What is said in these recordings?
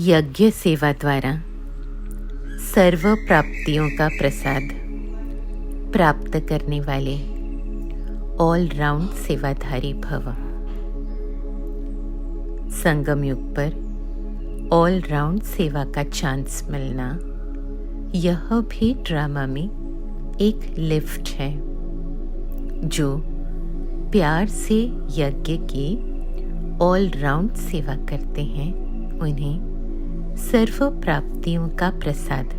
यज्ञ सेवा द्वारा सर्व प्राप्तियों का प्रसाद प्राप्त करने वाले ऑल राउंड सेवाधारी भव। संगम युग पर ऑल राउंड सेवा का चांस मिलना यह भी ड्रामा में एक लिफ्ट है। जो प्यार से यज्ञ की ऑल राउंड सेवा करते हैं उन्हें सर्व प्राप्तियों का प्रसाद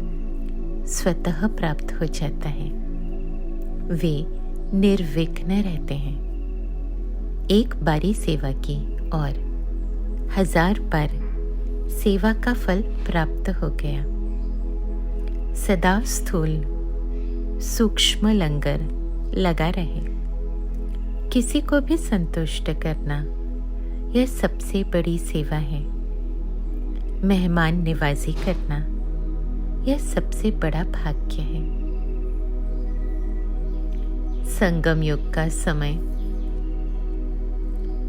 स्वतः प्राप्त हो जाता है। वे निर्विघ्न रहते हैं। एक बारी सेवा की और 1000 बार सेवा का फल प्राप्त हो गया। सदा स्थूल सूक्ष्म लंगर लगा रहे। किसी को भी संतुष्ट करना यह सबसे बड़ी सेवा है। मेहमान निवाजी करना यह सबसे बड़ा भाग्य है। संगम युग का समय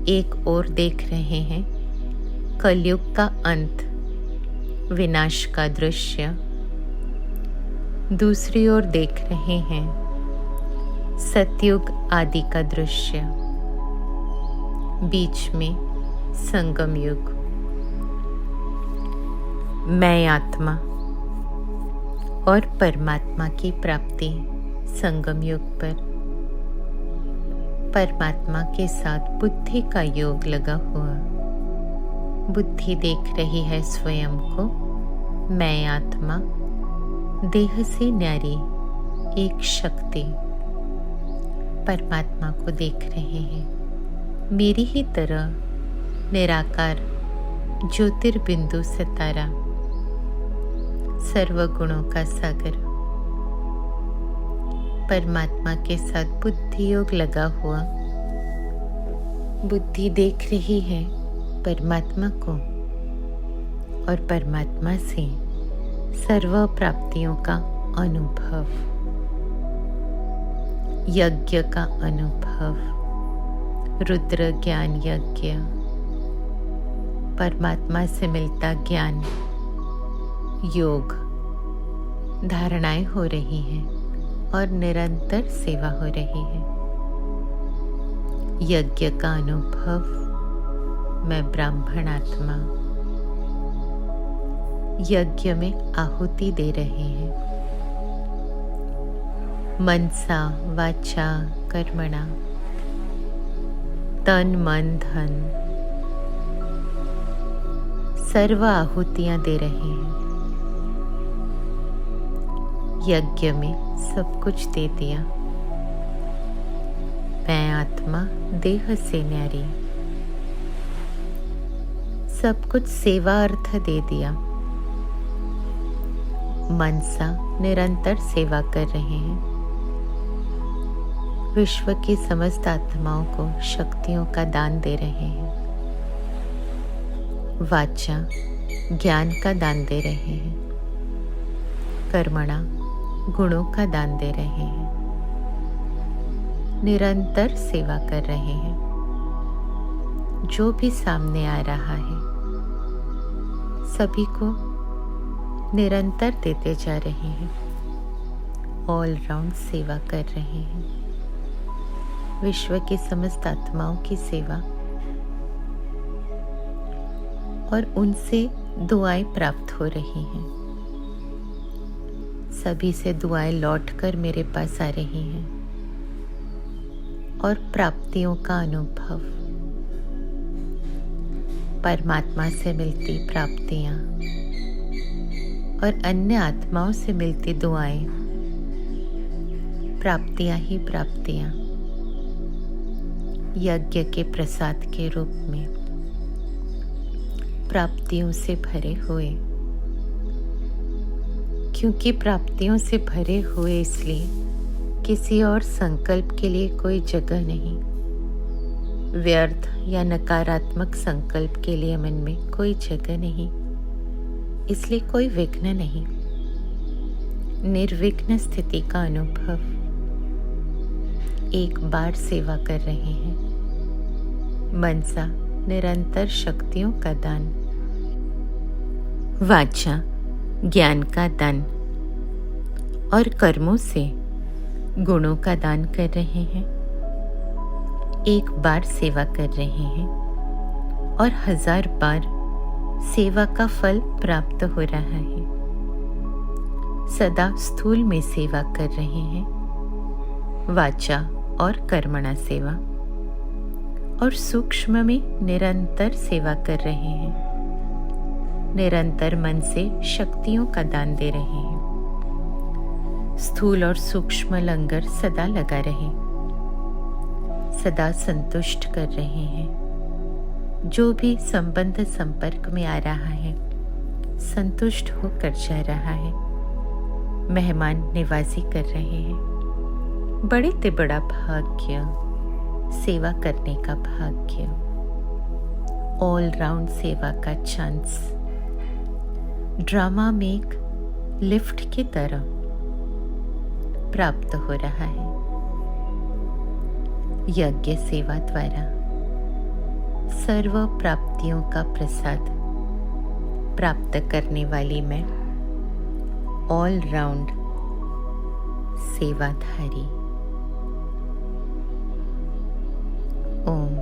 एक ओर देख रहे हैं कलयुग का अंत, विनाश का दृश्य, दूसरी ओर देख रहे हैं सतयुग आदि का दृश्य, बीच में संगम युग। मैं आत्मा और परमात्मा की प्राप्ति संगम युग पर परमात्मा के साथ बुद्धि का योग लगा हुआ। बुद्धि देख रही है स्वयं को मैं आत्मा, देह से न्यारी एक शक्ति। परमात्मा को देख रहे हैं मेरी ही तरह निराकार ज्योतिर्बिंदु सितारा, सर्वगुणों का सागर। परमात्मा के साथ बुद्धि योग लगा हुआ। बुद्धि देख रही है परमात्मा को और परमात्मा से सर्व प्राप्तियों का अनुभव, यज्ञ का अनुभव, रुद्र ज्ञान यज्ञ। परमात्मा से मिलता ज्ञान, योग, धारणाएं हो रही हैं और निरंतर सेवा हो रही है। यज्ञ का अनुभव। मैं ब्राह्मण आत्मा यज्ञ में आहुति दे रहे हैं। मनसा वाचा कर्मणा, तन मन धन सर्व आहुतियां दे रहे हैं। यज्ञ में सब कुछ दे दिया। मैं आत्मा देह से न्यारी, सब कुछ सेवा अर्थ दे दिया। मनसा निरंतर सेवा कर रहे हैं। विश्व की समस्त आत्माओं को शक्तियों का दान दे रहे हैं। वाचा ज्ञान का दान दे रहे हैं। कर्मणा गुणों का दान दे रहे हैं। निरंतर सेवा कर रहे हैं। जो भी सामने आ रहा है सभी को निरंतर देते जा रहे हैं। ऑल राउंड सेवा कर रहे हैं। विश्व की समस्त आत्माओं की सेवा और उनसे दुआएं प्राप्त हो रही हैं। सभी से दुआएं लौटकर मेरे पास आ रही हैं और प्राप्तियों का अनुभव, परमात्मा से मिलती प्राप्तियां और अन्य आत्माओं से मिलती दुआएं, प्राप्तियां ही प्राप्तियां यज्ञ के प्रसाद के रूप में प्राप्तियों से भरे हुए। क्योंकि प्राप्तियों से भरे हुए इसलिए किसी और संकल्प के लिए कोई जगह नहीं। व्यर्थ या नकारात्मक संकल्प के लिए मन में कोई जगह नहीं, इसलिए कोई विघ्न नहीं। निर्विघ्न स्थिति का अनुभव। एक बार सेवा कर रहे हैं। मनसा निरंतर शक्तियों का दान, वाचा ज्ञान का दान और कर्मों से गुणों का दान कर रहे हैं। एक बार सेवा कर रहे हैं और 1000 बार सेवा का फल प्राप्त हो रहा है। सदा स्थूल में सेवा कर रहे हैं, वाचा और कर्मणा सेवा, और सूक्ष्म में निरंतर सेवा कर रहे हैं। निरंतर मन से शक्तियों का दान दे रहे हैं। स्थूल और सूक्ष्म लंगर सदा लगा रहे, सदा संतुष्ट कर रहे हैं। जो भी संबंध संपर्क में आ रहा है संतुष्ट होकर जा रहा है। मेहमान निवाजी कर रहे हैं। बड़े ते बड़ा भाग्य, सेवा करने का भाग्य, ऑल राउंड सेवा का चांस। ड्रामा में एक लिफ्ट की तरह प्राप्त हो रहा है। यज्ञ सेवा द्वारा सर्व प्राप्तियों का प्रसाद प्राप्त करने वाली मैं, ऑल राउंड सेवाधारी। ओम